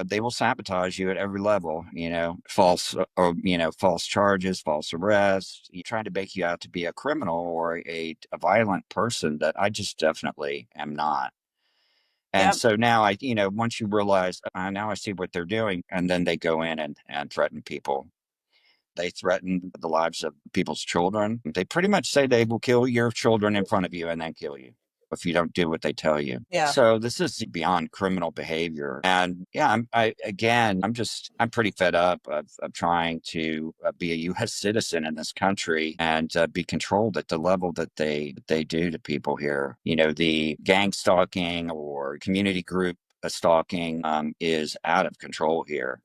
they will sabotage you at every level, false charges, false arrests, trying to make you out to be a criminal or a violent person that I just definitely am not. And Yep. so now once you realize, now I see what they're doing, and then they go in and threaten people. They threaten the lives of people's children. They pretty much say they will kill your children in front of you and then kill you if you don't do what they tell you. Yeah. So this is beyond criminal behavior. And yeah, I'm pretty fed up of trying to be a U.S. citizen in this country and be controlled at the level that they do to people here. The gang stalking or community group stalking is out of control here.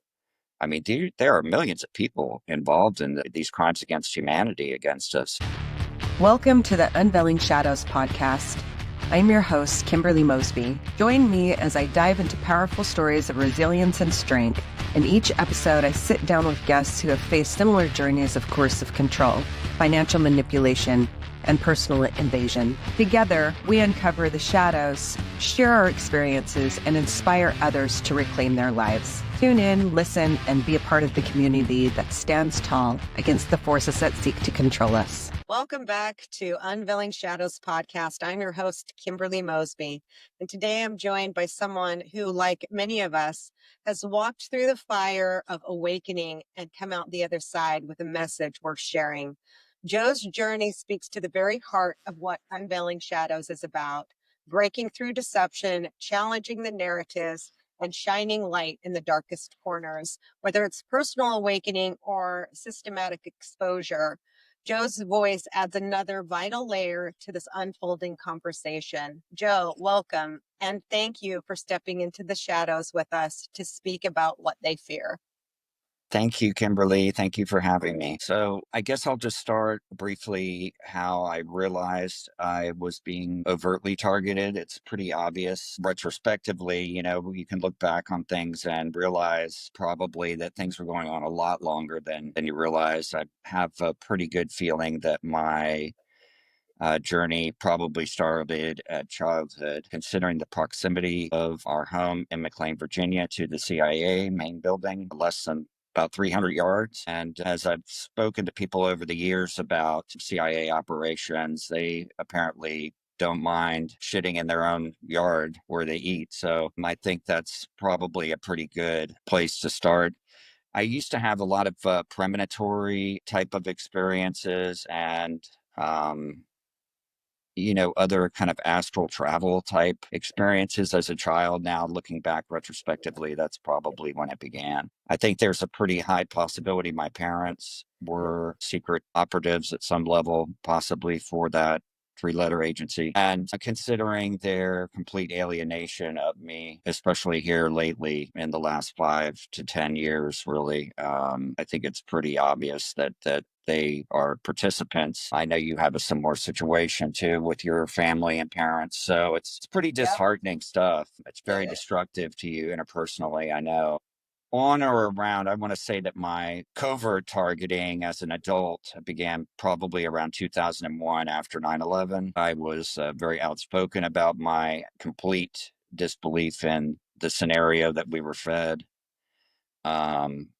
I mean, there are millions of people involved in these crimes against humanity against us. Welcome to the Unveiling Shadows podcast. I'm your host, Kimberly Mosby. Join me as I dive into powerful stories of resilience and strength. In each episode, I sit down with guests who have faced similar journeys of coercive control, financial manipulation, and personal invasion. Together, we uncover the shadows, share our experiences, and inspire others to reclaim their lives. Tune in, listen, and be a part of the community that stands tall against the forces that seek to control us. Welcome back to Unveiling Shadows podcast. I'm your host, Kimberly Mosby, and today I'm joined by someone who, like many of us, has walked through the fire of awakening and come out the other side with a message worth sharing. Joe's journey speaks to the very heart of what Unveiling Shadows is about: breaking through deception, challenging the narratives, and shining light in the darkest corners. Whether it's personal awakening or systematic exposure, Joe's voice adds another vital layer to this unfolding conversation. Joe, welcome, and thank you for stepping into the shadows with us to speak about what they fear. Thank you, Kimberly. Thank you for having me. So I guess I'll just start briefly how I realized I was being overtly targeted. It's pretty obvious retrospectively. You can look back on things and realize probably that things were going on a lot longer than you realize. I have a pretty good feeling that my journey probably started at childhood, considering the proximity of our home in McLean, Virginia, to the CIA main building, less than about 300 yards. And as I've spoken to people over the years about CIA operations, they apparently don't mind shitting in their own yard where they eat. So I think that's probably a pretty good place to start. I used to have a lot of premonitory type of experiences and um, other kind of astral travel type experiences as a child. Now, looking back retrospectively, that's probably when it began. I think there's a pretty high possibility my parents were secret operatives at some level, possibly for that three-letter agency. And considering their complete alienation of me, especially here lately in the last 5 to 10 years, really, I think it's pretty obvious that they are participants. I know you have a similar situation too with your family and parents. So it's pretty Yep. disheartening stuff. It's very Yeah. destructive to you interpersonally, I know. On or around, I want to say that my covert targeting as an adult began probably around 2001 after 9/11. I was very outspoken about my complete disbelief in the scenario that we were fed.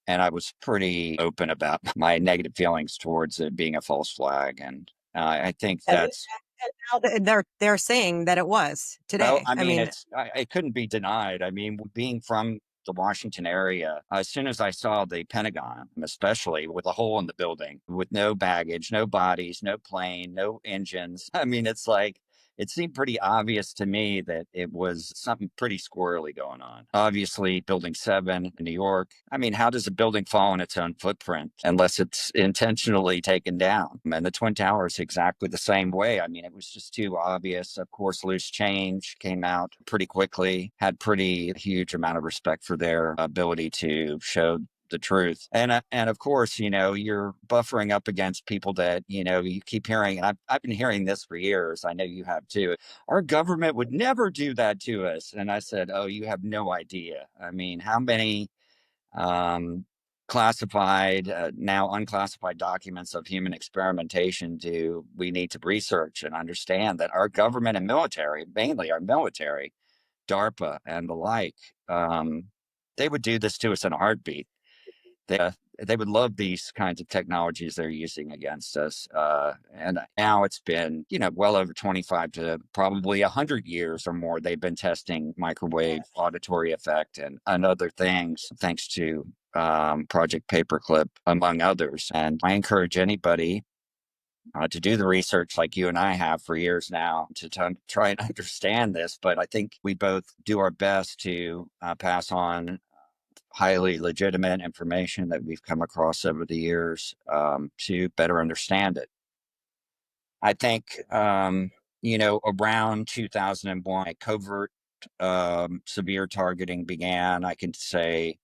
And I was pretty open about my negative feelings towards it being a false flag. And I think And that's, now they're saying that it was well, today. I I mean, mean, it couldn't be denied. I mean, being from the Washington area, as soon as I saw the Pentagon, especially with a hole in the building, with no baggage, no bodies, no plane, no engines, I mean, it's like, it seemed pretty obvious to me that it was something pretty squirrely going on. Obviously, Building 7 in New York. I mean, how does a building fall on its own footprint unless it's intentionally taken down? And the Twin Towers, exactly the same way. I mean, it was just too obvious. Of course, Loose Change came out pretty quickly, had pretty huge amount of respect for their ability to show the truth. And of course, you're buffering up against people that, you keep hearing, and I've been hearing this for years. I know you have too. Our government would never do that to us. And I said, oh, you have no idea. I mean, how many um, classified, now unclassified documents of human experimentation do we need to research and understand that our government and military, mainly our military, DARPA and the like, they would do this to us in a heartbeat. They would love these kinds of technologies they're using against us. And now it's been, well over 25 to probably 100 years or more. They've been testing microwave auditory effect and other things, thanks to Project Paperclip, among others. And I encourage anybody to do the research like you and I have for years now to try and understand this. But I think we both do our best to pass on highly legitimate information that we've come across over the years to better understand it. I think, around 2001, covert severe targeting began. I can say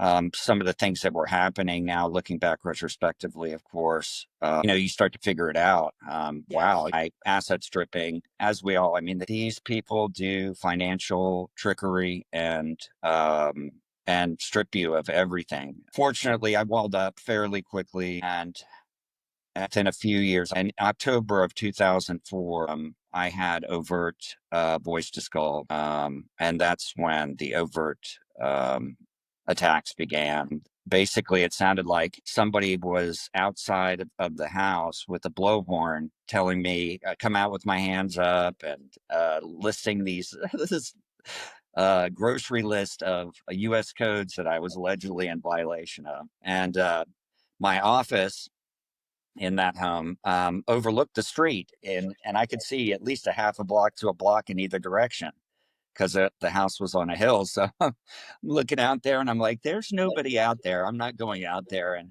some of the things that were happening now, looking back retrospectively, of course, you start to figure it out. Wow, asset stripping, as we all, I mean, these people do financial trickery and strip you of everything. Fortunately, I walled up fairly quickly, and within a few years, in October of 2004, I had overt voice to skull, and that's when the overt attacks began. Basically, it sounded like somebody was outside of the house with a blowhorn telling me, come out with my hands up, and listing these this grocery list of US codes that I was allegedly in violation of. And my office in that home overlooked the street, and I could see at least a half a block to a block in either direction because the house was on a hill. So I'm looking out there and I'm like, there's nobody out there. I'm not going out there. And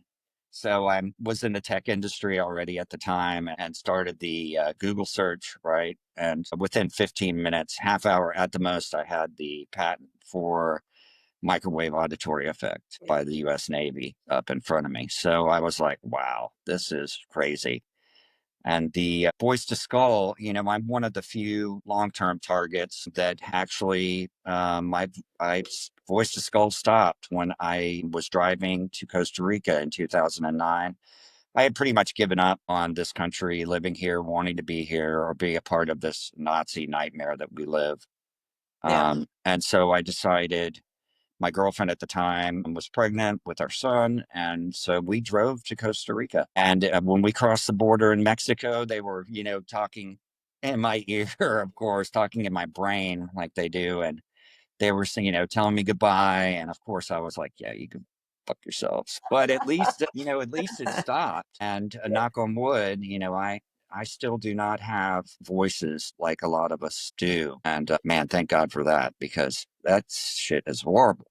so I was in the tech industry already at the time and started the Google search, right? And within 15 minutes, half hour at the most, I had the patent for microwave auditory effect by the US Navy up in front of me. So I was like, wow, this is crazy. And the voice to skull, I'm one of the few long term targets that actually my voice to skull stopped when I was driving to Costa Rica in 2009. I had pretty much given up on this country, living here, wanting to be here or be a part of this Nazi nightmare that we live. Yeah. And so I decided, my girlfriend at the time was pregnant with our son. And so we drove to Costa Rica. And when we crossed the border in Mexico, they were, talking in my ear, of course, talking in my brain like they do. And they were saying, telling me goodbye. And of course, I was like, yeah, you can fuck yourselves. But at least, at least it stopped. And knock on wood, I still do not have voices like a lot of us do. And man, thank God for that, because that shit is horrible.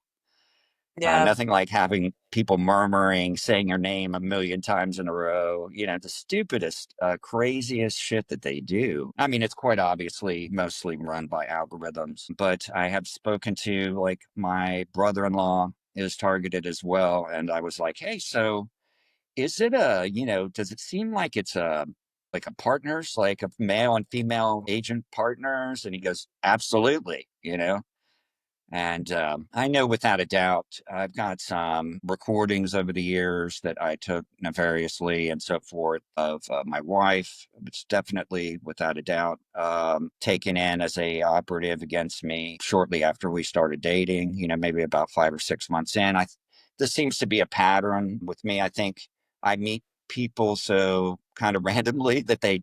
Yeah. Nothing like having people murmuring, saying your name a million times in a row, the stupidest, craziest shit that they do. I mean, it's quite obviously mostly run by algorithms, but I have spoken to, like, my brother-in-law is targeted as well. And I was like, hey, so is it does it seem like it's like a partners, like a male and female agent partners? And he goes, absolutely. And I know without a doubt, I've got some recordings over the years that I took nefariously and so forth of my wife. It's definitely, without a doubt, taken in as a operative against me shortly after we started dating. Maybe about 5 or 6 months in. This seems to be a pattern with me. I think I meet people so kind of randomly that they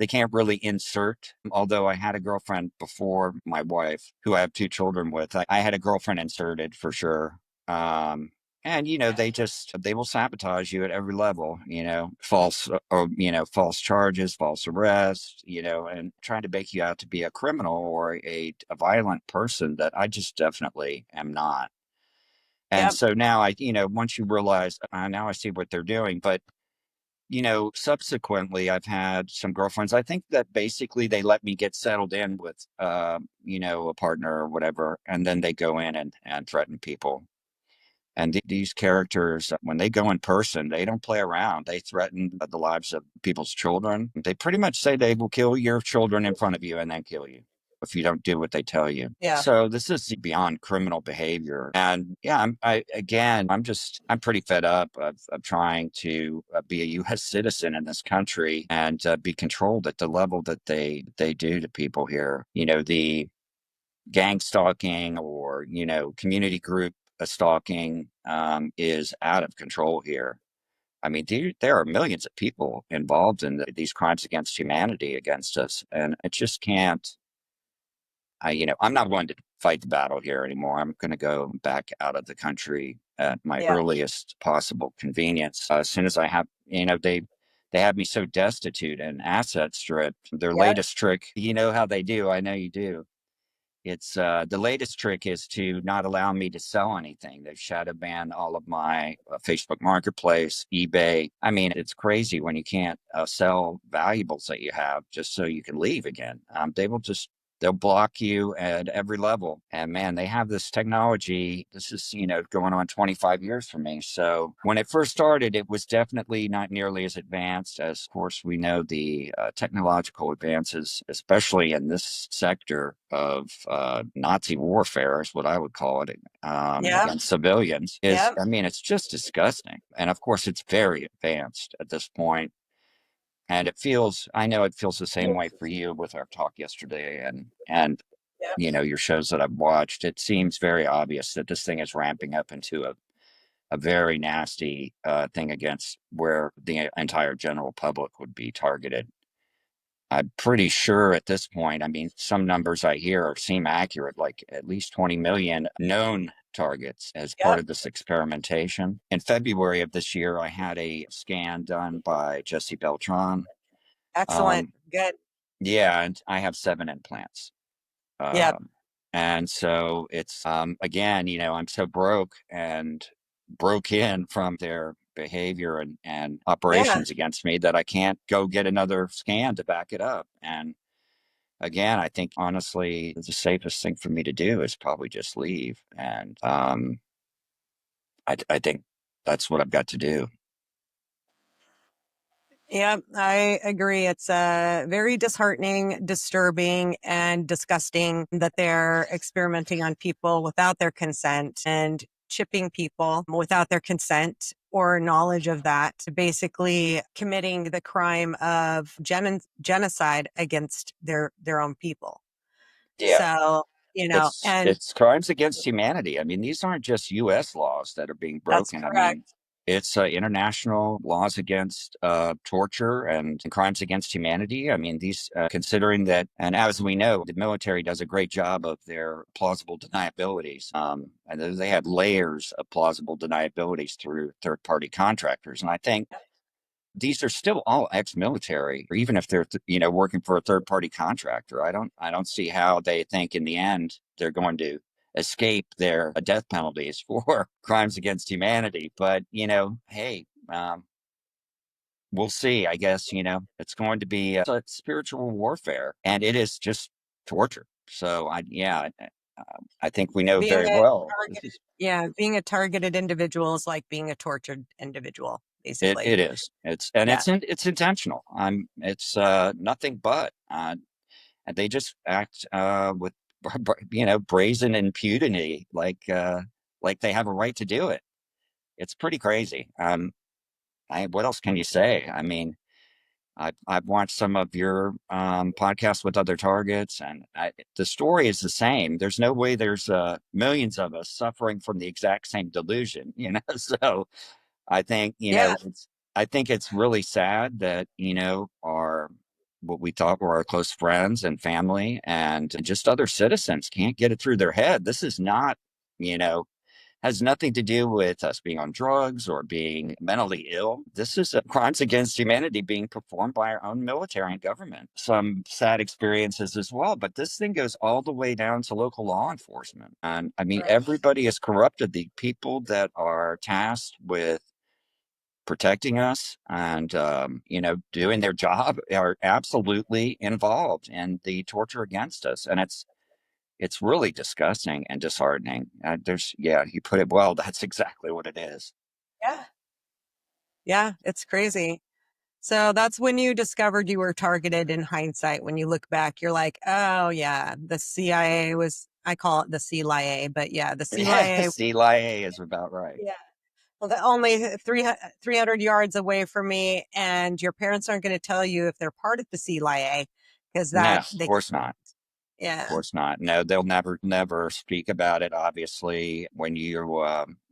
can't really insert. Although I had a girlfriend before my wife, who I have two children with, I had a girlfriend inserted for sure. And they will sabotage you at every level, false or false charges, false arrests, and trying to make you out to be a criminal or a violent person that I just definitely am not. And Yep. so now once you realize, now I see what they're doing. But subsequently, I've had some girlfriends. I think that basically they let me get settled in with, a partner or whatever, and then they go in and threaten people. And these characters, when they go in person, they don't play around. They threaten the lives of people's children. They pretty much say they will kill your children in front of you and then kill you if you don't do what they tell you. Yeah. So this is beyond criminal behavior. And yeah, I'm pretty fed up of trying to be a U.S. citizen in this country and be controlled at the level that they do to people here. The gang stalking or, community group stalking is out of control here. I mean, there are millions of people involved in these crimes against humanity against us, and it just can't. I'm not going to fight the battle here anymore. I'm going to go back out of the country at my Yeah. earliest possible convenience. As soon as I have, they have me so destitute and asset stripped. Their Yeah. latest trick, you know how they do. I know you do. It's the latest trick is to not allow me to sell anything. They've shadow banned all of my Facebook Marketplace, eBay. I mean, it's crazy when you can't sell valuables that you have just so you can leave again. They'll block you at every level. And man, they have this technology. This is, going on 25 years for me. So when it first started, it was definitely not nearly as advanced as, of course, we know the technological advances, especially in this sector of Nazi warfare, is what I would call it, Yeah. against civilians, Yeah. I mean, it's just disgusting. And of course, it's very advanced at this point. And I know it feels the same way for you with our talk yesterday and Yeah. your shows that I've watched. It seems very obvious that this thing is ramping up into a very nasty thing against where the entire general public would be targeted. I'm pretty sure at this point, I mean, some numbers I hear seem accurate, like at least 20 million known targets as part Yep. of this experimentation. In February of this year, I had a scan done by Jesse Beltran. Excellent. Um, Good. yeah, and I have 7 implants. Yep. Um, and so it's, again, I'm so broke and broke in from their behavior and Yeah. operations against me that I can't go get another scan to back it up. And again, I think honestly, the safest thing for me to do is probably just leave. And I think that's what I've got to do. Yeah, I agree. It's very disheartening, disturbing, and disgusting that they're experimenting on people without their consent and chipping people without their consent or knowledge of that, basically committing the crime of genocide against their own people. Yeah. So, and It's crimes against humanity. I mean, these aren't just U.S. laws that are being that's broken. I mean, correct. it's international laws against torture and crimes against humanity. I mean, these considering that, and as we know, the military does a great job of their plausible deniabilities. And they have layers of plausible deniabilities through third-party contractors. And I think these are still all ex-military, or even if they're working for a third-party contractor. I don't see how they think in the end they're going to escape their death penalties for crimes against humanity. But hey, we'll see. I guess it's going to be a spiritual warfare, and it is just torture. So I think we know Being very a well this targeted, is yeah, being a targeted individual is like being a tortured individual, it. basically. It is. Yeah. It's intentional. It's nothing but. And they just act with brazen impunity, like they have a right to do it. It's pretty crazy. What else can you say? I mean, I've watched some of your podcasts with other targets, and the story is the same. There's no way there's millions of us suffering from the exact same delusion, So I think, Yeah. it's really sad that, our what we thought were our close friends and family and just other citizens can't get it through their head. This is not, you know, has nothing to do with us being on drugs or being mentally ill. This is crimes against humanity being performed by our own military and government. Some sad experiences as well, but this thing goes all the way down to local law enforcement. And I mean, Right. everybody is corrupted. The people that are tasked with protecting us and doing their job are absolutely involved in the torture against us, and it's really disgusting and disheartening. You put it well. That's exactly what it is. Yeah. Yeah. It's crazy. So that's when you discovered you were targeted in hindsight. When you look back, you're like, oh, yeah, the CIA was, I call it the CIA, but yeah, the CIA. CIA is about right. Yeah. Well, the only 300 yards away from me. And your parents aren't going to tell you if they're part of the CIA because No, that of they, course not. Of Yeah. course not. No, they'll never speak about it. Obviously, when you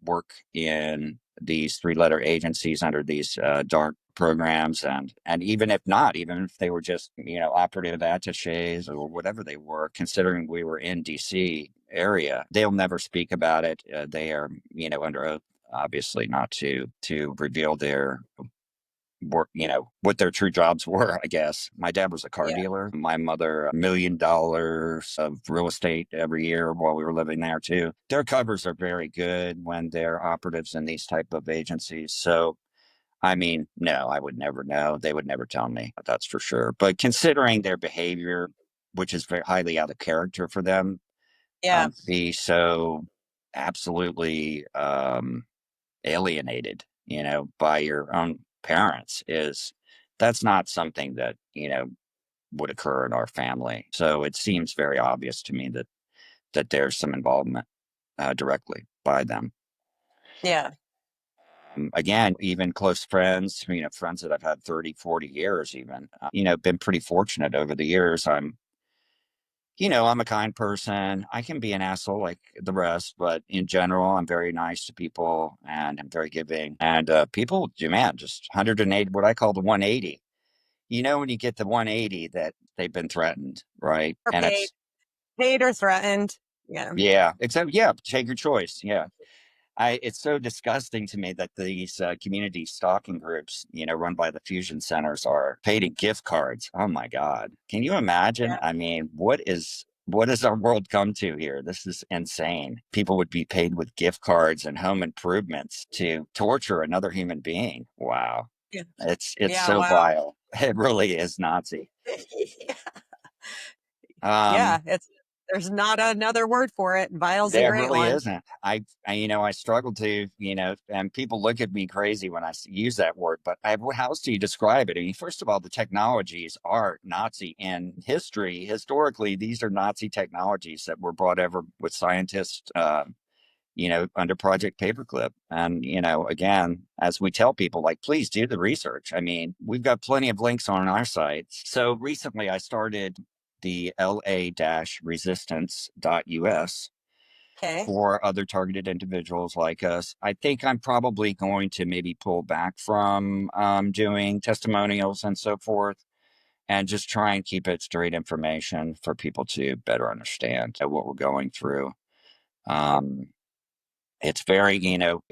work in these three-letter agencies under these dark programs, and even if not, even if they were just operative attaches or whatever they were, considering we were in DC area, they'll never speak about it. They are under oath, obviously, not to reveal their work, what their true jobs were, I guess. My dad was a car Yeah. dealer. My mother, $1 million of real estate every year while we were living there too. Their covers are very good when they're operatives in these type of agencies. So, I mean, no, I would never know. They would never tell me. That's for sure. But considering their behavior, which is very highly out of character for them, Yeah. be so absolutely alienated, by your own parents is that's not something that, would occur in our family. So it seems very obvious to me that there's some involvement directly by them. Yeah. Again, even close friends, friends that I've had 30, 40 years, even, been pretty fortunate over the years. I'm a kind person. I can be an asshole like the rest, but in general, I'm very nice to people and I'm very giving. And people, man, just 180, what I call the 180. When you get the 180 that they've been threatened, right? Or And paid, it's, paid or threatened. Yeah. yeah, except, yeah, take your choice. Yeah. It's so disgusting to me that these community stalking groups, run by the fusion centers are paid in gift cards. Oh my God. Can you imagine? Yeah. I mean, what has our world come to here? This is insane. People would be paid with gift cards and home improvements to torture another human being. Wow. Yeah. It's Yeah. so Wow. vile. It really is Nazi. Yeah. Um, Yeah. There's not another word for it. Vile's a There great really one. isn't. I struggle to, and people look at me crazy when I use that word, but how else do you describe it? I mean, first of all, the technologies are Nazi in history. Historically, these are Nazi technologies that were brought over with scientists, under Project Paperclip. And, again, as we tell people, like, please do the research. I mean, we've got plenty of links on our sites. So recently I started the la-resistance.us Okay. for other targeted individuals like us. I think I'm probably going to maybe pull back from doing testimonials and so forth and just try and keep it straight information for people to better understand what we're going through. Um, it's very,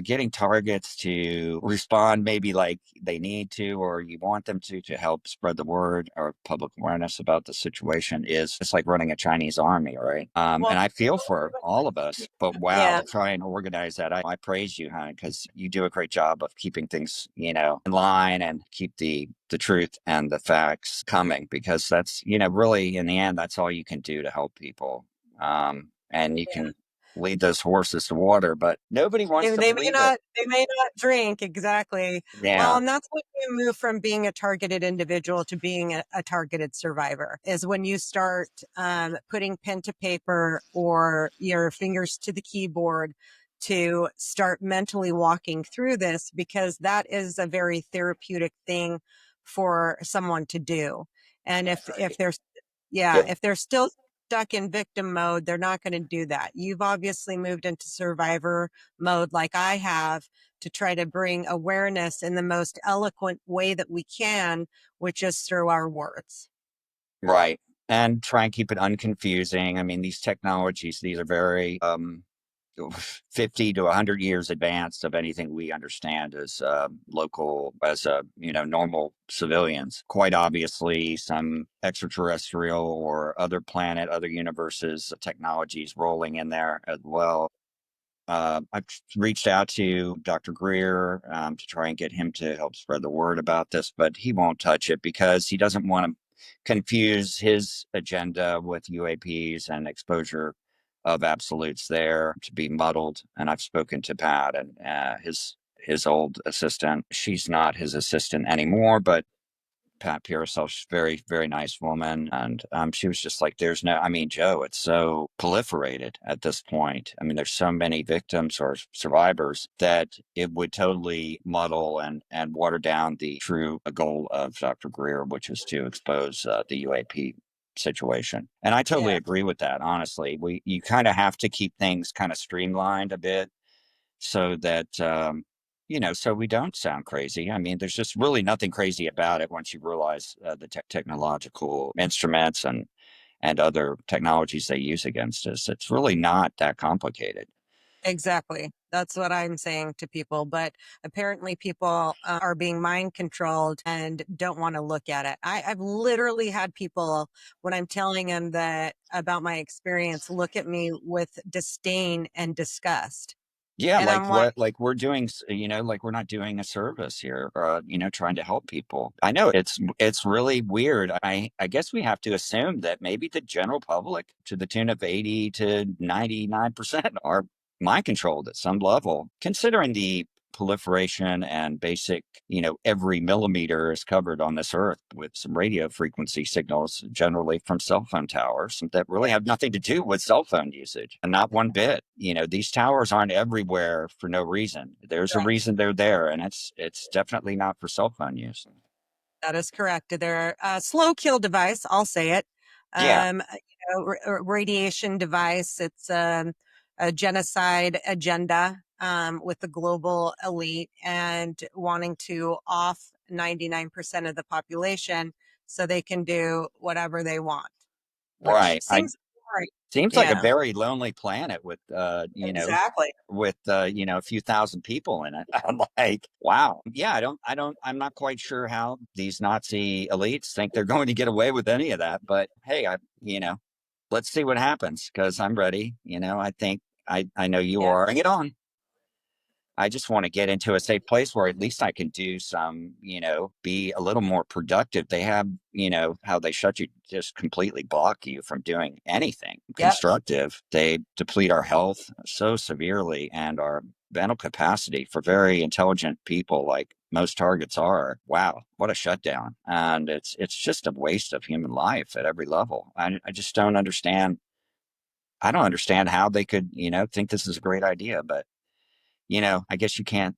getting targets to respond maybe like they need to, or you want them to help spread the word or public awareness about the situation is it's like running a Chinese army, right? And Well, I feel for all of us, but wow, yeah. to try and organize that, I praise you, hon, because you do a great job of keeping things, in line and keep the truth and the facts coming because that's, really in the end, that's all you can do to help people. And you Yeah. can lead those horses to water, but nobody wants to believe it. They may not drink exactly. Well, Yeah, and that's when you move from being a targeted individual to being a targeted survivor is when you start putting pen to paper or your fingers to the keyboard to start mentally walking through this because that is a very therapeutic thing for someone to do. And that's if right. there's yeah, Yep. if they're still stuck in victim mode, they're not going to do that. You've obviously moved into survivor mode like I have to try to bring awareness in the most eloquent way that we can, which is through our words. Right. And try and keep it unconfusing. I mean, these technologies, these are very 50 to 100 years advanced of anything we understand as local, as normal civilians. Quite obviously, some extraterrestrial or other planet, other universes technologies rolling in there as well. I've reached out to Dr. Greer to try and get him to help spread the word about this, but he won't touch it because he doesn't want to confuse his agenda with UAPs and exposure of absolutes there to be muddled. And I've spoken to Pat and his old assistant. She's not his assistant anymore, but Pat Pearsall, she's a very, very nice woman. And she was just like, I mean, Joe, it's so proliferated at this point. I mean, there's so many victims or survivors that it would totally muddle and water down the true goal of Dr. Greer, which is to expose the UAP situation. And I totally Yeah, agree with that, honestly. You kind of have to keep things kind of streamlined a bit so that so we don't sound crazy. I mean, there's just really nothing crazy about it once you realize the technological instruments and other technologies they use against us. It's really not that complicated. exactly. That's what I'm saying to people. But apparently, people are being mind controlled and don't want to look at it. I've literally had people, when I'm telling them that about my experience, look at me with disdain and disgust. Yeah, And like I'm like, what, like we're doing, like we're not doing a service here, trying to help people. I know it's really weird. I guess we have to assume that maybe the general public, to the tune of 80 to 99%, are mind controlled at some level, considering the proliferation and basic, every millimeter is covered on this earth with some radio frequency signals, generally from cell phone towers that really have nothing to do with cell phone usage, and not one bit. These towers aren't everywhere for no reason. There's a right. reason they're there, and it's definitely not for cell phone use. That is correct. They're a slow kill device. I'll say it. Yeah, Radiation device. It's a genocide agenda with the global elite and wanting to off 99% of the population so they can do whatever they want, which right. I seems right. Seems like a Yeah, very lonely planet with exactly. a few thousand people in it. I'm like, wow. Yeah, I'm not quite sure how these Nazi elites think they're going to get away with any of that. But hey, let's see what happens, because I'm ready. I think I know you Yeah. are. Bring it on. I just want to get into a safe place where at least I can do some, be a little more productive. They have, how they shut you, just completely block you from doing anything Yep. constructive. They deplete our health so severely and our mental capacity for very intelligent people, like most targets are. Wow, what a shutdown. And it's just a waste of human life at every level. I just don't understand. I don't understand how they could, think this is a great idea, but I guess you can't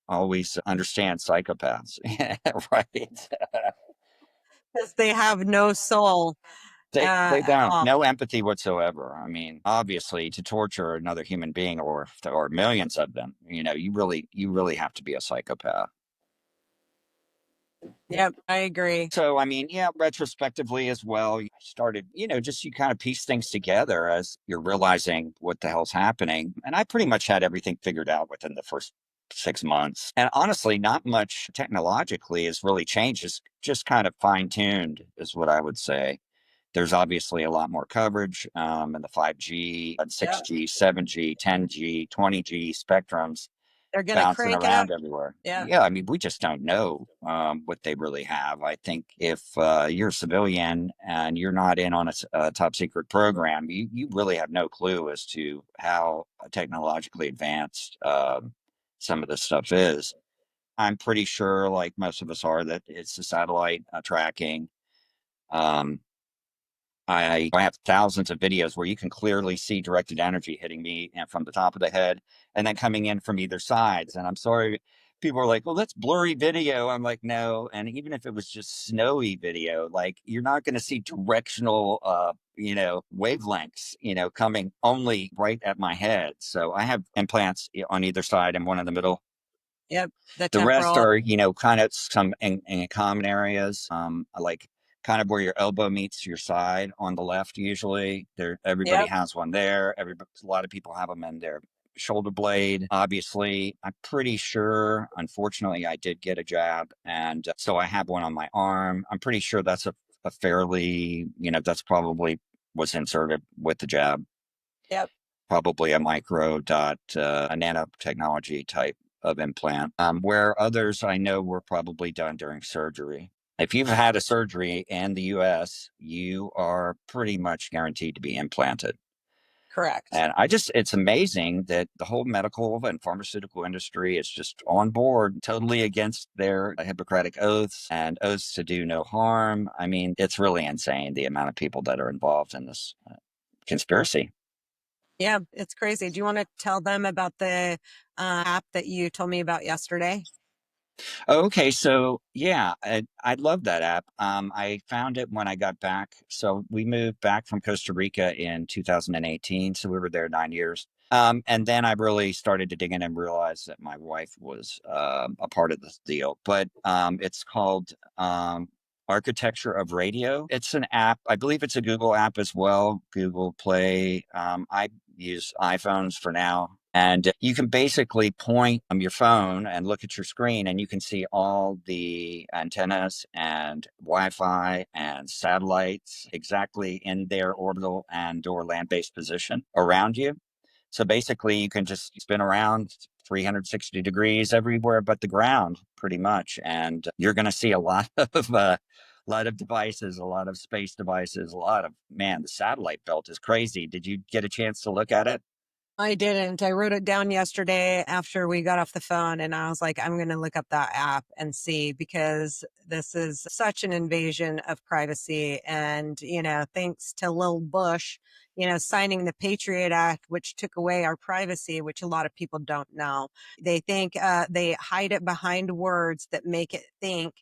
always understand psychopaths, right? Because they have no soul They at don't, all. no empathy whatsoever. I mean, obviously, to torture another human being, or millions of them, you really have to be a psychopath. Yep, I agree. So, I mean, yeah, retrospectively as well, you started, just you kind of piece things together as you're realizing what the hell's happening. And I pretty much had everything figured out within the first 6 months. And honestly, not much technologically has really changed. It's just kind of fine tuned, is what I would say. There's obviously a lot more coverage in the 5G, and Yeah. 6G, 7G, 10G, 20G spectrums They're going to bouncing crank it up. around everywhere. Yeah. Yeah, I mean, we just don't know what they really have. I think if you're a civilian and you're not in on a top secret program, you really have no clue as to how technologically advanced some of this stuff is. I'm pretty sure, like most of us are, that it's the satellite tracking. Um, I have thousands of videos where you can clearly see directed energy hitting me and from the top of the head and then coming in from either sides. And I'm sorry, people are like, well, that's blurry video. I'm like, no. And even if it was just snowy video, like you're not going to see directional, wavelengths, coming only right at my head. So I have implants on either side and one in the middle. Yep. The The rest temporal. are, kind of some in common areas, like kind of where your elbow meets your side on the left. Usually, there everybody Yep. has one there. A lot of people have them in their shoulder blade. Obviously, I'm pretty sure. Unfortunately, I did get a jab, and so I have one on my arm. I'm pretty sure that's a fairly, that's probably was inserted with the jab, Yep. probably a micro dot, a nanotechnology type of implant, where others I know were probably done during surgery. If you've had a surgery in the US, you are pretty much guaranteed to be implanted. Correct. And it's amazing that the whole medical and pharmaceutical industry is just on board, totally against their Hippocratic oaths and oaths to do no harm. I mean, it's really insane the amount of people that are involved in this conspiracy. Yeah, it's crazy. Do you want to tell them about the app that you told me about yesterday? Okay, so yeah, I love that app. I found it when I got back. So we moved back from Costa Rica in 2018. So we were there 9 years. And then I really started to dig in and realize that my wife was a part of this deal. But it's called Architecture of Radio. It's an app. I believe it's a Google app as well, Google Play. I use iPhones for now. And you can basically point your phone and look at your screen, and you can see all the antennas and Wi-Fi and satellites exactly in their orbital and or land-based position around you. So basically, you can just spin around 360 degrees everywhere but the ground, pretty much, and you're going to see a lot of devices, a lot of space devices, a lot of man. The satellite belt is crazy. Did you get a chance to look at it? I didn't. I wrote it down yesterday after we got off the phone, and I was like, I'm going to look up that app and see, because this is such an invasion of privacy. And, thanks to Lil Bush, signing the Patriot Act, which took away our privacy, which a lot of people don't know. They think they hide it behind words that make it think.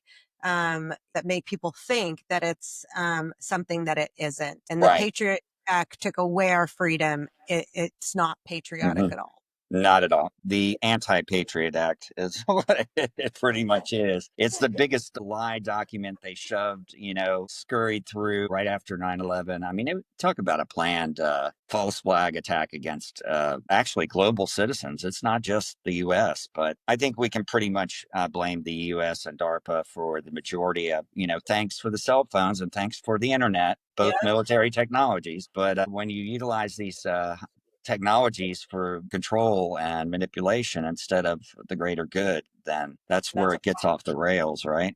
That make people think that it's something that it isn't. And the Right. Patriot Act took away our freedom. It's not patriotic Mhm. at all. Not at all. The Anti-Patriot Act is what it pretty much is. It's the biggest lie document they shoved, scurried through right after 9/11. I mean, talk about a planned false flag attack against actually global citizens. It's not just the U.S., but I think we can pretty much blame the U.S. and DARPA for the majority of, thanks for the cell phones and thanks for the internet, Yeah, both military technologies. But when you utilize these technologies for control and manipulation instead of the greater good, then that's where that's a it gets off the rails, right?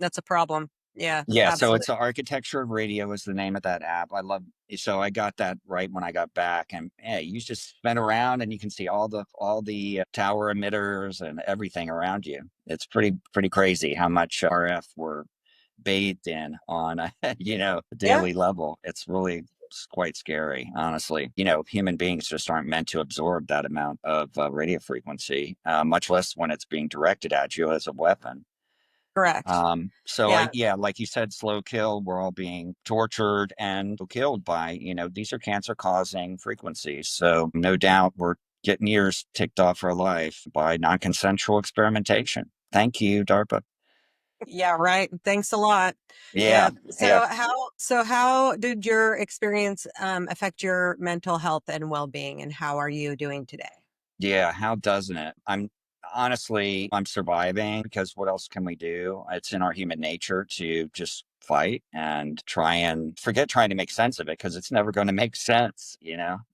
that's a problem. Yeah, Yeah, so absolutely. it's the Architecture of Radio is the name of that app. I love so I got that right when I got back, and hey, you just spin around and you can see all the tower emitters and everything around you. It's pretty crazy how much RF we're bathed in on a Yeah, daily level. It's quite scary, honestly. Human beings just aren't meant to absorb that amount of radio frequency, much less when it's being directed at you as a weapon. correct. So Yeah, yeah, like you said, slow kill. We're all being tortured and killed by, these are cancer causing frequencies. So no doubt we're getting years ticked off our life by non-consensual experimentation. Thank you, DARPA. yeah, right. Thanks a lot. Yeah, Yeah. yeah. So how did your experience affect your mental health and well-being, and how are you doing today? Yeah, how doesn't it? I'm surviving because what else can we do? It's in our human nature to just fight and try and forget trying to make sense of it because it's never going to make sense.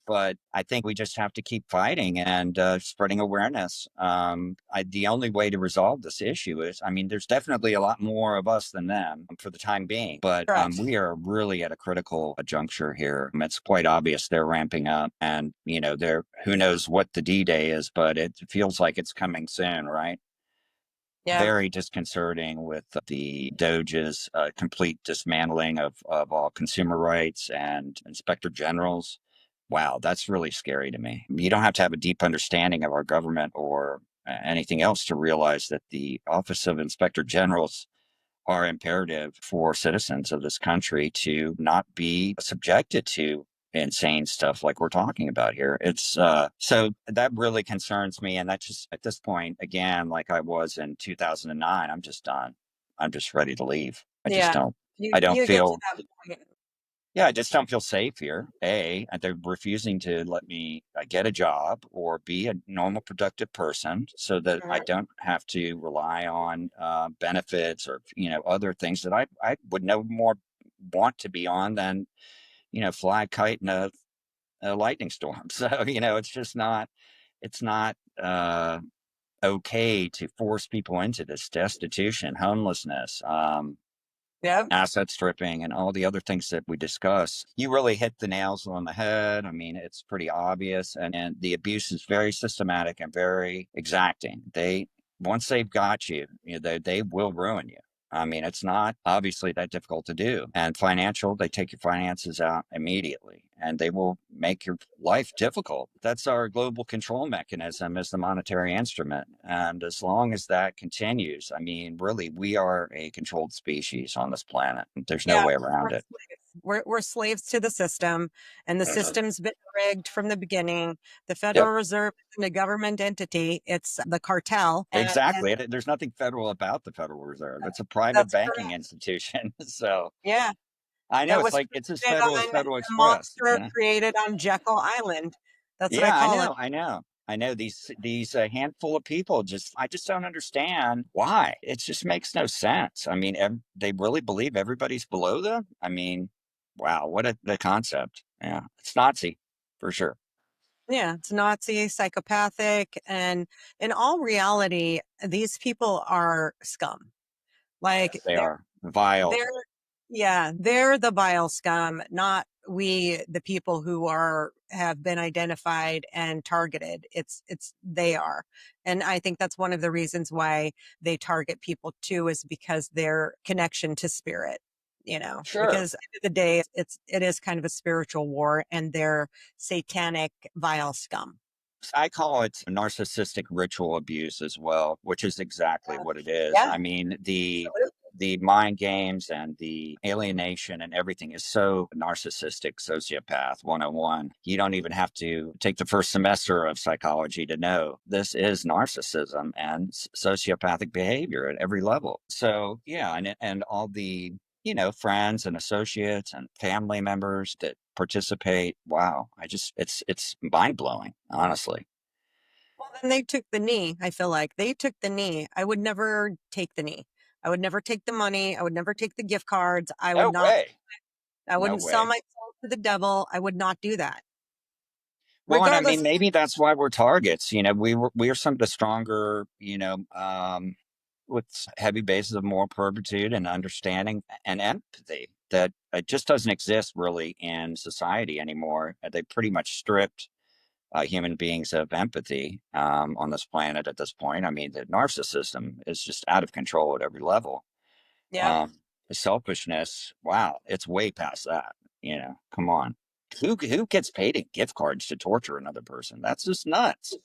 But I think we just have to keep fighting and spreading awareness. The only way to resolve this issue is, I mean, there's definitely a lot more of us than them for the time being, but Correct. we are really at a critical juncture here. It's quite obvious they're ramping up, and they're who knows what the D-Day is, but it feels like it's coming soon, right? Yeah. Very disconcerting with the Doge's complete dismantling of all consumer rights and inspector generals. Wow, that's really scary to me. You don't have to have a deep understanding of our government or anything else to realize that the Office of Inspector Generals are imperative for citizens of this country to not be subjected to insane stuff like we're talking about here. It's so that really concerns me. And that's just at this point, again, like I was in 2009, I'm just done. I'm just ready to leave. Yeah. I don't You get to feel, that point. yeah, I just don't feel safe here. And they're refusing to let me get a job or be a normal, productive person, so that I Mhm. don't have to rely on benefits or other things that I would no more want to be on than fly a kite in a lightning storm. So it's just not it's not okay to force people into this destitution, homelessness. Yep. Asset stripping and all the other things that we discuss. You really hit the nails on the head. I mean, it's pretty obvious, and the abuse is very systematic and very exacting. Once they've got you, they will ruin you. I mean, it's not obviously that difficult to do. And financial, they take your finances out immediately and they will make your life difficult. That's our global control mechanism is the monetary instrument. And as long as that continues, I mean, really, we are a controlled species on this planet. There's no Yeah, way we're around it. slaves. We're slaves to the system, and the Mhm. system's been rigged from the beginning. The Yep. Federal Reserve isn't a government entity; it's the cartel, and Exactly. There's nothing federal about the Federal Reserve. It's a private that's banking correct. institution. So Yeah, I know that it's was like it's as created federal as on Federal the Express, you monster know? created on Jekyll Island. That's what I Yeah, I call it. know, I know. I know these handful of people just I just don't understand why. It just makes no sense. I mean, they really believe everybody's below them. I mean, wow, what a the concept. Yeah, it's Nazi for sure. Yeah, it's Nazi, psychopathic, and in all reality, these people are scum. Yes, Like they are vile. they're yeah, they're the vile scum, not we, the people who are have been identified and targeted. It's they are. And I think that's one of the reasons why they target people too, is because their connection to spirit, Sure. because at the end of the day, it is kind of a spiritual war and they're satanic, vile scum. I call it narcissistic ritual abuse as well, which is exactly Yeah. what it is. Yeah, I mean, absolutely. the mind games and the alienation and everything is so narcissistic sociopath 101. You don't even have to take the first semester of psychology to know this is narcissism and sociopathic behavior at every level. So, yeah, and all the friends and associates and family members that participate. Wow. It's mind blowing, honestly. Well, then they took the knee. I feel like they took the knee. I would never take the knee. I would never take the money. I would never take the gift cards. No way. I No wouldn't sell way. my soul to the devil. I would not do that. Well, and I mean, Regardless. maybe that's why we're targets. We are some of the stronger, with heavy bases of moral turpitude and understanding and empathy that just doesn't exist really in society anymore. They pretty much stripped human beings of empathy on this planet at this point. I mean, the narcissism is just out of control at every level. Yeah. Um, selfishness, wow, it's way past that. Come on. Who gets paid in gift cards to torture another person? That's just nuts.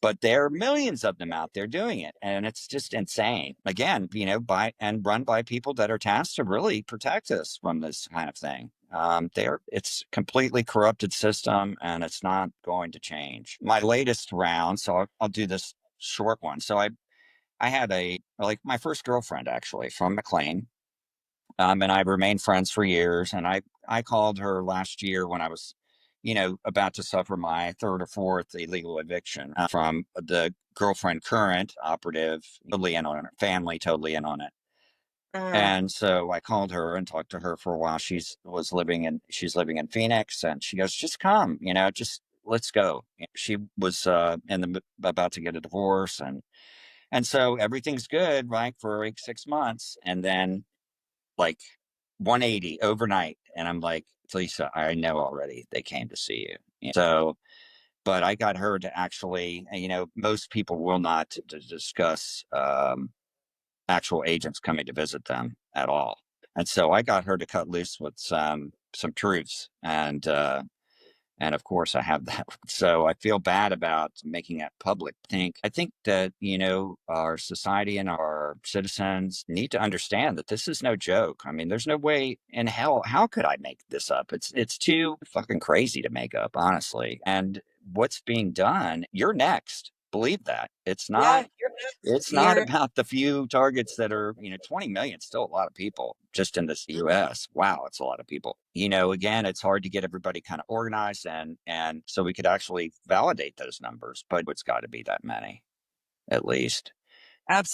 But there are millions of them out there doing it, and it's just insane. Again, by and run by people that are tasked to really protect us from this kind of thing. It's completely corrupted system, and it's not going to change. My latest round, so I'll do this short one. So I had my first girlfriend actually from McLean, and I remained friends for years. And I called her last year when I was, about to suffer my third or fourth illegal eviction from the girlfriend current operative, totally in on it, family totally in on it. Uh, And so I called her and talked to her for a while. She's living in Phoenix, and she goes, just come, just let's go. She was about to get a divorce, and so everything's good, right, for like 6 months, and then like 180 overnight. And I'm like, Lisa, I know already they came to see you. So, but I got her to actually, most people will not discuss actual agents coming to visit them at all. And so I got her to cut loose with some truths. And of course, I have that. So I feel bad about making that public. I think that, our society and our citizens need to understand that this is no joke. I mean, there's no way in hell, how could I make this up? It's too fucking crazy to make up, honestly. And what's being done, you're next. Believe that. It's yeah, not you're next. it's not about the few targets that are, 20 million, still a lot of people just in this US. Wow, it's a lot of people. Again, it's hard to get everybody kind of organized and so we could actually validate those numbers, but it's got to be that many at least.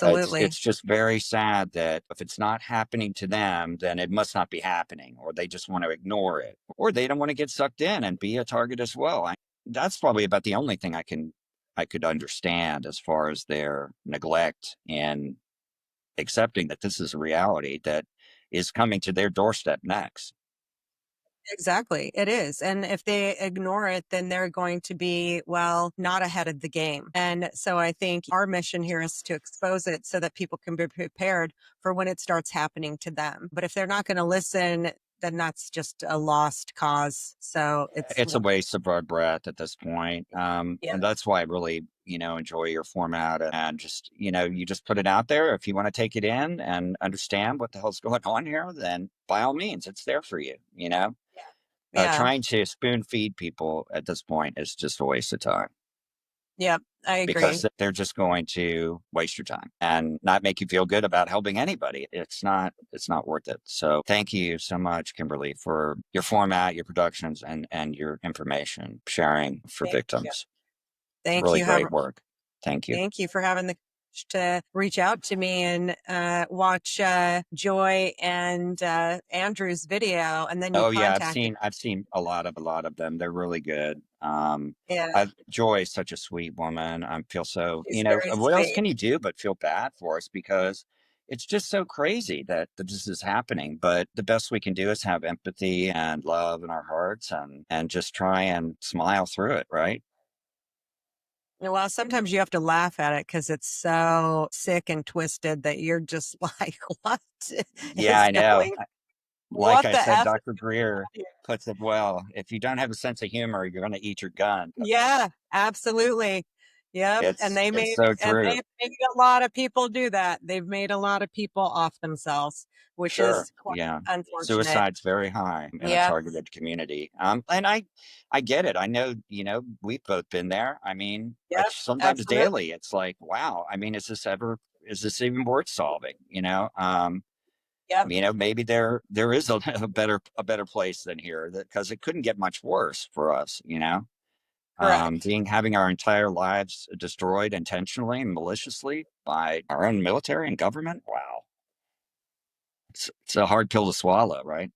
It's Absolutely. just very sad that if it's not happening to them, then it must not be happening, or they just want to ignore it, or they don't want to get sucked in and be a target as well. That's probably about the only thing I could understand as far as their neglect in accepting that this is a reality that is coming to their doorstep next. Exactly. It is. And if they ignore it, then they're going to be, well, not ahead of the game. And so I think our mission here is to expose it so that people can be prepared for when it starts happening to them. But if they're not going to listen, then that's just a lost cause. So it's, It's a waste of our breath at this point. yeah, And that's why I really, enjoy your format and just, you just put it out there. If you want to take it in and understand what the hell's going on here, then by all means, it's there for you. yeah, Trying to spoon feed people at this point is just a waste of time yeah, I agree. because they're just going to waste your time and not make you feel good about helping anybody. It's not worth it. So thank you so much, Kimberly, for your format, your productions, and your information sharing for Thank you. victims. Thank Really you. great work. Thank you. Thank you for having the courage to reach out to me and watch Joy and Andrew's video, and then you Oh yeah, I've contacted. seen I've seen a lot of them. They're really good. Yeah, Joy is such a sweet woman. I feel so, he's very what else sweet. can you do but feel bad for us because it's just so crazy that this is happening. But the best we can do is have empathy and love in our hearts and just try and smile through it, right? Well, sometimes you have to laugh at it because it's so sick and twisted that you're just like, what Yeah, is I know. going? Like What I the said, f is Dr. going Greer on here? puts it well. If you don't have a sense of humor, you're going to eat your gun. Yeah, absolutely. Yep. And It's so true. they've made a lot of people do that. They've made a lot of people off themselves, which Sure. is quite Yeah. unfortunate. Suicide's very high in a Yep. targeted community. And I get it. I know, we've both been there. I mean, Yep. sometimes Absolutely. daily, it's like, wow. I mean, is this even worth solving? Yep. Maybe there is a better place than here because it couldn't get much worse for us. Correct. Having our entire lives destroyed intentionally and maliciously by our own military and government. Wow. It's a hard pill to swallow, right?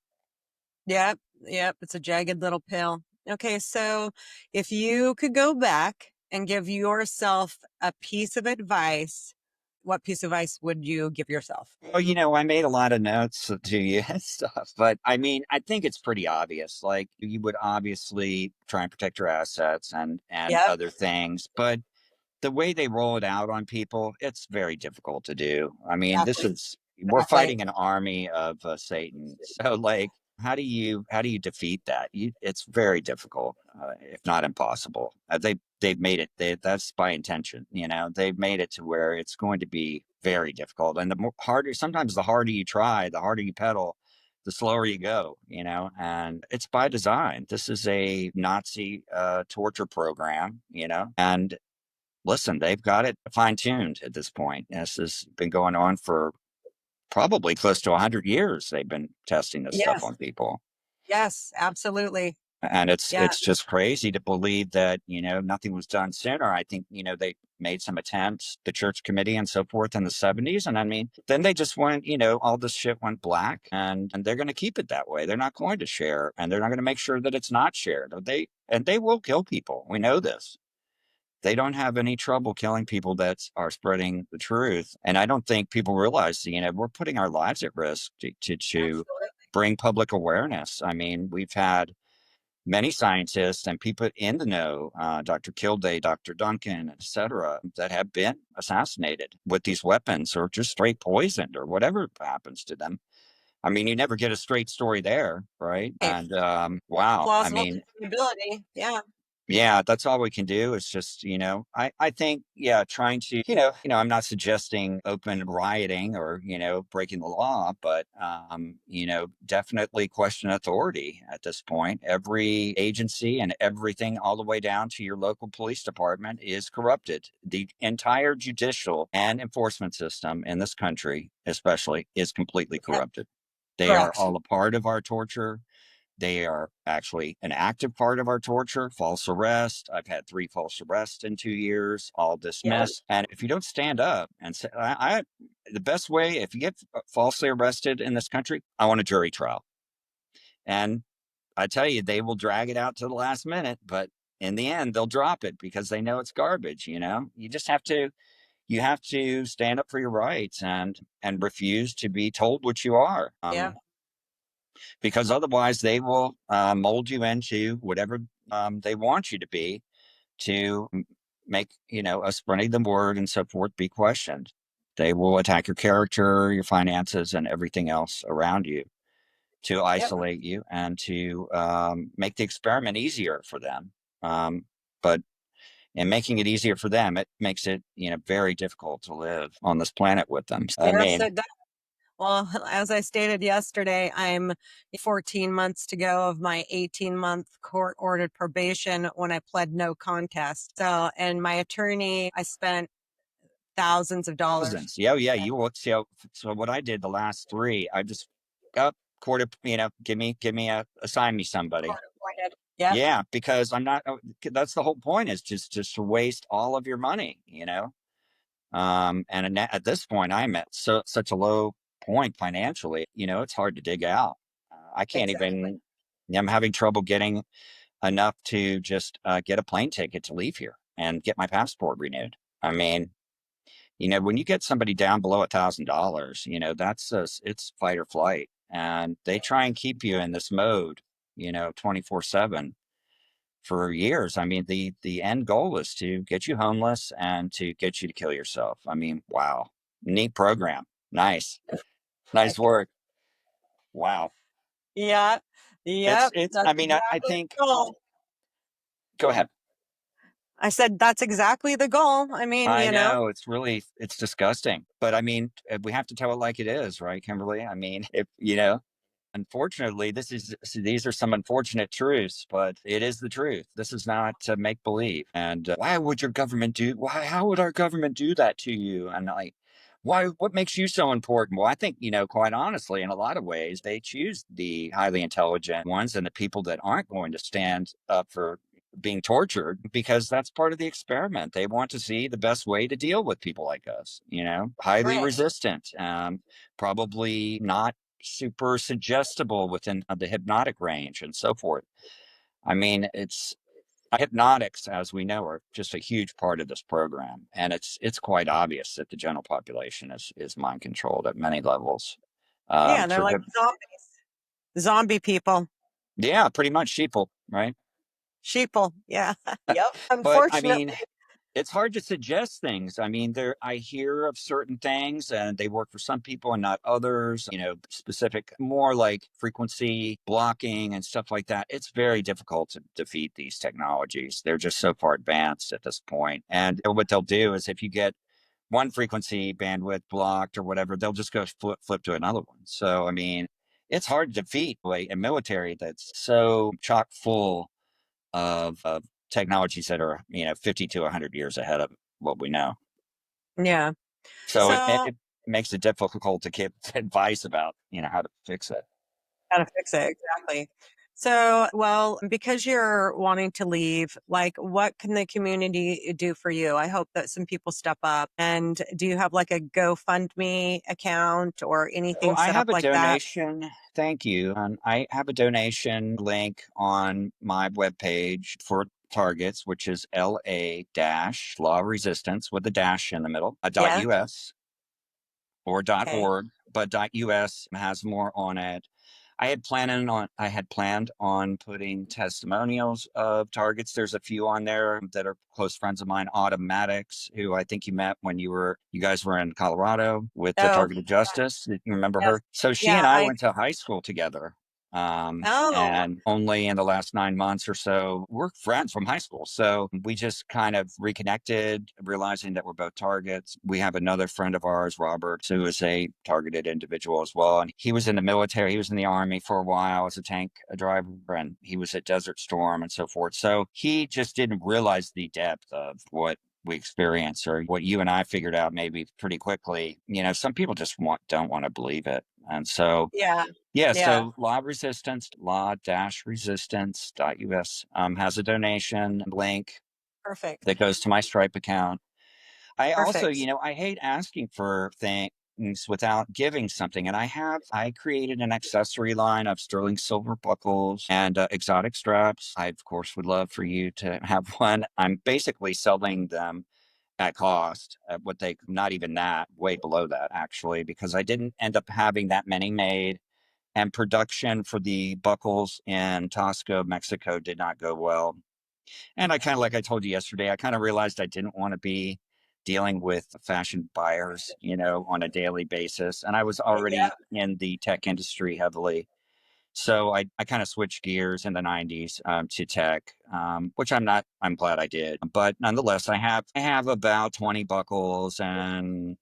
Yep. Yep. It's a jagged little pill. Okay. So if you could go back and give yourself a piece of advice, what piece of advice would you give yourself? Well, I made a lot of notes to you and stuff, but I mean, I think it's pretty obvious. Like you would obviously try and protect your assets and Yep. other things, but the way they roll it out on people, it's very difficult to do. I mean, Exactly. we're Exactly. fighting an army of Satan. So, like, how do you defeat that? It's very difficult, if not impossible. They've made it. That's by intention. They've made it to where it's going to be very difficult. And the harder, sometimes the harder you try, the harder you pedal, the slower you go. And it's by design. This is a Nazi torture program. And listen, they've got it fine tuned at this point. This has been going on for probably close to 100 years. They've been testing this stuff Yes. on people. Yes. Absolutely. And it's Yeah. it's just crazy to believe that, nothing was done sooner. I think, they made some attempts, the church committee and so forth in the 70s. And I mean, then they just went, all this shit went black and they're going to keep it that way. They're not going to share and they're not going to make sure that it's not shared. They will kill people. We know this. They don't have any trouble killing people that are spreading the truth. And I don't think people realize, we're putting our lives at risk to Absolutely. bring public awareness. I mean, we've had many scientists and people in the know, Dr. Kilday, Dr. Duncan, et cetera, that have been assassinated with these weapons or just straight poisoned or whatever happens to them. I mean, you never get a straight story there, right? Right. And wow, I Plausible mean, deniability. Yeah. yeah, that's all we can do is just, I think, yeah, trying to, I'm not suggesting open rioting or, breaking the law, but, definitely question authority at this point. Every agency and everything all the way down to your local police department is corrupted. The entire judicial and enforcement system in this country, especially, is completely Yep. corrupted. They are Correct. all a part of our torture. They are actually an active part of our torture, false arrest. I've had 3 false arrests in 2 years, all Yep. dismissed. And if you don't stand up and say, the best way, if you get falsely arrested in this country, I want a jury trial. And I tell you, they will drag it out to the last minute, but in the end, they'll drop it because they know it's garbage. You just you have to stand up for your rights and refuse to be told what you are. Yeah. because otherwise they will mold you into whatever they want you to be to make, us spreading the word and so forth be questioned. They will attack your character, your finances, and everything else around you to Yep. isolate you and to make the experiment easier for them. But in making it easier for them, it makes it, very difficult to live on this planet with them. I Yes, mean, it does. Well, as I stated yesterday, I'm 14 months to go of my 18-month court ordered probation when I pled no contest. So, and my attorney, I spent thousands of dollars. thousands. Yeah, yeah. You will see. So what I did the last three, I just got quarter. Give me assign me somebody. Court appointed. Yep, Yeah, because I'm not. That's the whole point is just to waste all of your money. And at this point, I'm at such a low point financially. It's hard to dig out. I can't exactly. even. I'm having trouble getting enough to just get a plane ticket to leave here and get my passport renewed. I mean, when you get somebody down below $1,000, it's fight or flight, and they try and keep you in this mode, 24/7 for years. I mean, the end goal is to get you homeless and to get you to kill yourself. I mean, wow, neat program, nice, nice Like, work. Wow, yeah, it's yep, it's. that's I mean, I exactly think. the goal. Go ahead. I said, that's exactly the goal. I mean, I know it's disgusting, but I mean, we have to tell it like it is, right, Kimberly? I mean, if unfortunately, these are some unfortunate truths, but it is the truth. This is not make believe. And why would your government do? Why? How would our government do that to you? And like, why? What makes you so important? Well, I think quite honestly, in a lot of ways, they choose the highly intelligent ones and the people that aren't going to stand up for being tortured because that's part of the experiment. They want to see the best way to deal with people like us. Highly right. resistant, probably not super suggestible within the hypnotic range and so forth. I mean, it's hypnotics, as we know, are just a huge part of this program, and it's quite obvious that the general population is mind controlled at many levels. Yeah, they're Through like zombies, zombie people, yeah, pretty much sheeple, right? sheeple. Yeah, yep. But I mean, Unfortunately, it's hard to suggest things. I mean, I hear of certain things and they work for some people and not others, specific, more like frequency blocking and stuff like that. It's very difficult to defeat these technologies. They're just so far advanced at this point. And what they'll do is if you get one frequency bandwidth blocked or whatever, they'll just go flip to another one. So, I mean, it's hard to defeat a military that's so chock full of technologies that are 50 to 100 years ahead of what we know. yeah. So So, it makes it difficult to give advice about how to fix it. how to fix it exactly. So, well, because you're wanting to leave, like, what can the community do for you? I hope that some people step up. And do you have like a GoFundMe account or Oh, anything I set up have a like that? donation. Thank you. I have a donation link on my webpage for targets, which is LA dash law resistance with a dash in the middle, a dot Yeah. US or dot Okay. org, but dot US has more on it. I had planned on putting testimonials of targets. There's a few on there that are close friends of mine, Automatics, who I think you met when you guys were in Colorado with the Oh, Targeted Justice. You remember yes. her? So she and Yeah. I went to high school together. Oh, And only in the last 9 months or so, we're friends from high school. So we just kind of reconnected, realizing that we're both targets. We have another friend of ours, Robert, who is a targeted individual as well. And he was in the military, he was in the army for a while as a tank driver, and he was at Desert Storm and so forth. So he just didn't realize the depth of what we experience or what you and I figured out maybe pretty quickly. Some people just don't want to believe it. And so yeah. yeah, Yeah. so law-resistance.us has a donation link Perfect. that goes to my Stripe account. I also, Perfect. I hate asking for things without giving something. And I created an accessory line of sterling silver buckles and exotic straps. I, of course, would love for you to have one. I'm basically selling them at cost, at what not even that, way below that, actually, because I didn't end up having that many made and production for the buckles in Tasco, Mexico did not go well. And I kind of, like I told you yesterday, I kind of realized I didn't want to be dealing with fashion buyers, on a daily basis. And I was Yeah. already in the tech industry heavily. So I kind of switched gears in the 90s to tech, which I'm glad I did. But nonetheless, I have about 20 buckles and,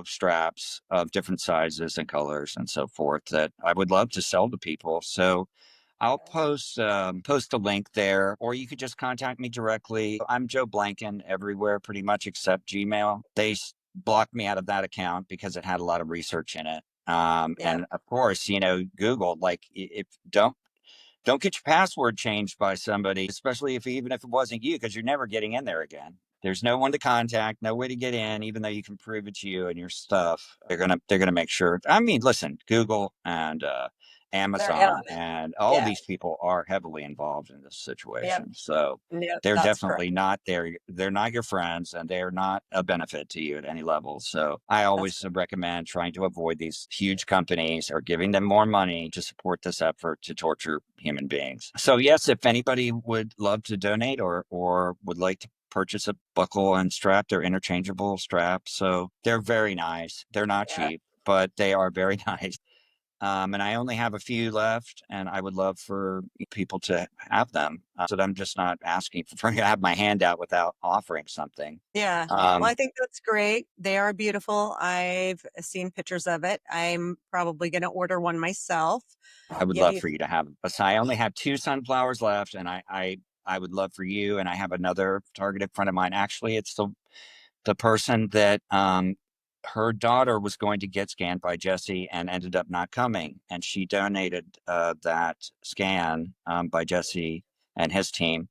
straps of different sizes and colors and so forth that I would love to sell to people. So I'll post a link there, or you could just contact me directly. I'm Joe Blanken everywhere, pretty much except Gmail. They blocked me out of that account because it had a lot of research in it. Yeah. And of course, Google, like, if don't get your password changed by somebody, especially even if it wasn't you, because you're never getting in there again. There's no one to contact, no way to get in, even though you can prove it's you and your stuff. They're gonna make sure. I mean, listen, Google and They're in on Amazon it. and all Yeah. these people are heavily involved in this Yep. situation. So Yep. they're That's correct. definitely not there. They're not your friends, and they're not a benefit to you at any level. So I That's always recommend trying to avoid these huge companies or giving them more money to support this effort to torture human beings. So yes, if anybody would love to donate or would like to purchase a buckle and strap, they're interchangeable straps. So they're very nice. They're not yeah. cheap, but they are very nice. And I only have a few left, and I would love for people to have them, so that I'm just not asking for to have my hand out without offering something. Yeah. Well, I Um, think that's great. They are beautiful. I've seen pictures of it. I'm probably going to order one myself. I would Give love you, for you to have. So I only have two sunflowers left, and I would love for you. And I have another targeted friend of mine. Actually, it's the person that her daughter was going to get scanned by Jesse and ended up not coming, and she donated that scan by Jesse and his team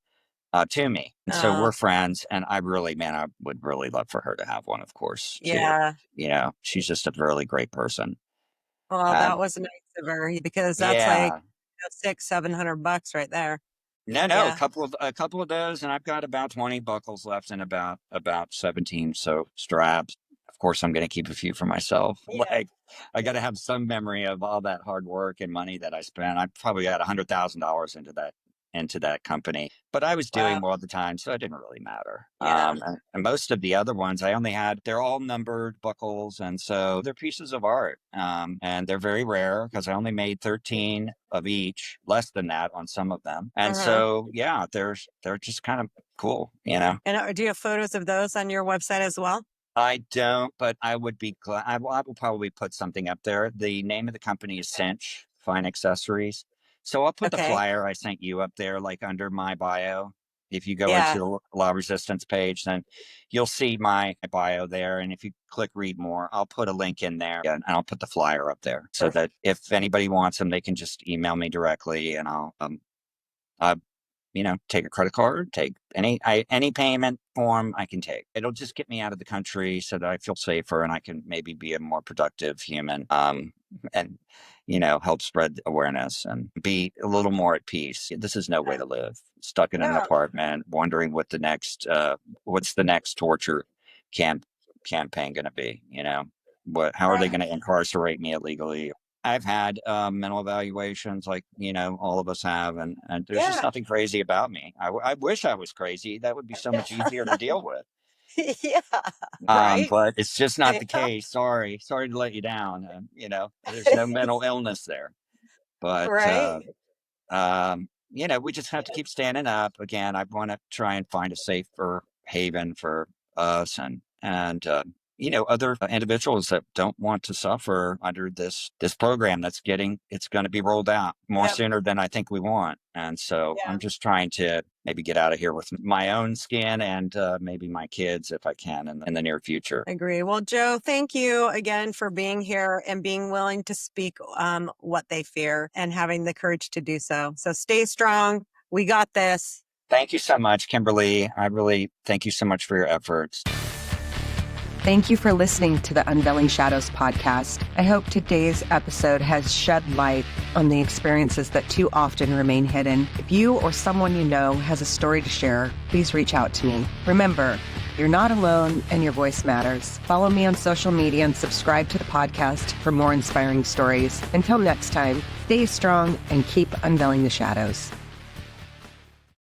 to me. And so oh, we're friends, and I would really love for her to have one, of course, too. yeah. She's just a really great person. Well, that And was nice of her because that's like yeah, 600-700 bucks right there. no, Yeah. a couple of those, and I've got about 20 buckles left and about 17 so straps. Of course, I'm going to keep a few for myself. Yeah. Like, I got to have some memory of all that hard work and money that I spent. I probably got $100,000 into that company, but I was doing Wow. more at the time, so it didn't really matter. Yeah. And most of the other ones, they're all numbered buckles, and so they're pieces of art. And they're very rare because I only made 13 of each, less than that on some of them. And Uh-huh. so, yeah, they're just kind of cool. And do you have photos of those on your website as well? I don't, but I would be glad. I will probably put something up there. The name of the company is Cinch Fine Accessories. So I'll put the Okay. flyer I sent you up there, like under my bio. If you go into Yeah. the Law Resistance page, then you'll see my bio there. And if you click read more, I'll put a link in there, and I'll put the flyer up there so Perfect. that if anybody wants them, they can just email me directly, and I'll take a credit card, take any payment form I can take. It'll just get me out of the country so that I feel safer and I can maybe be a more productive human, and help spread awareness and be a little more at peace. This is no way to live. Stuck in an No. apartment, wondering what's the next torture campaign going to be. How are they Right. going to incarcerate me illegally? I've had mental evaluations, like all of us have, and there's just Yeah. nothing crazy about me. I wish I was crazy. That would be so much easier to deal with. Yeah. Right. But it's just not the Yeah. case. Sorry to let you down. There's no mental illness there. But Right. we just have to keep standing up. Again, I want to try and find a safer haven for us and other individuals that don't want to suffer under this program it's going to be rolled out more Yep. sooner than I think we want. And so Yeah. I'm just trying to maybe get out of here with my own skin and maybe my kids if I can in the near future. Agree. Well, Joe, thank you again for being here and being willing to speak what they fear and having the courage to do so. So stay strong. We got this. Thank you so much, Kimberly. I really thank you so much for your efforts. Thank you for listening to the Unveiling Shadows podcast. I hope today's episode has shed light on the experiences that too often remain hidden. If you or someone you know has a story to share, please reach out to me. Remember, you're not alone and your voice matters. Follow me on social media and subscribe to the podcast for more inspiring stories. Until next time, stay Stay strong and keep unveiling the shadows.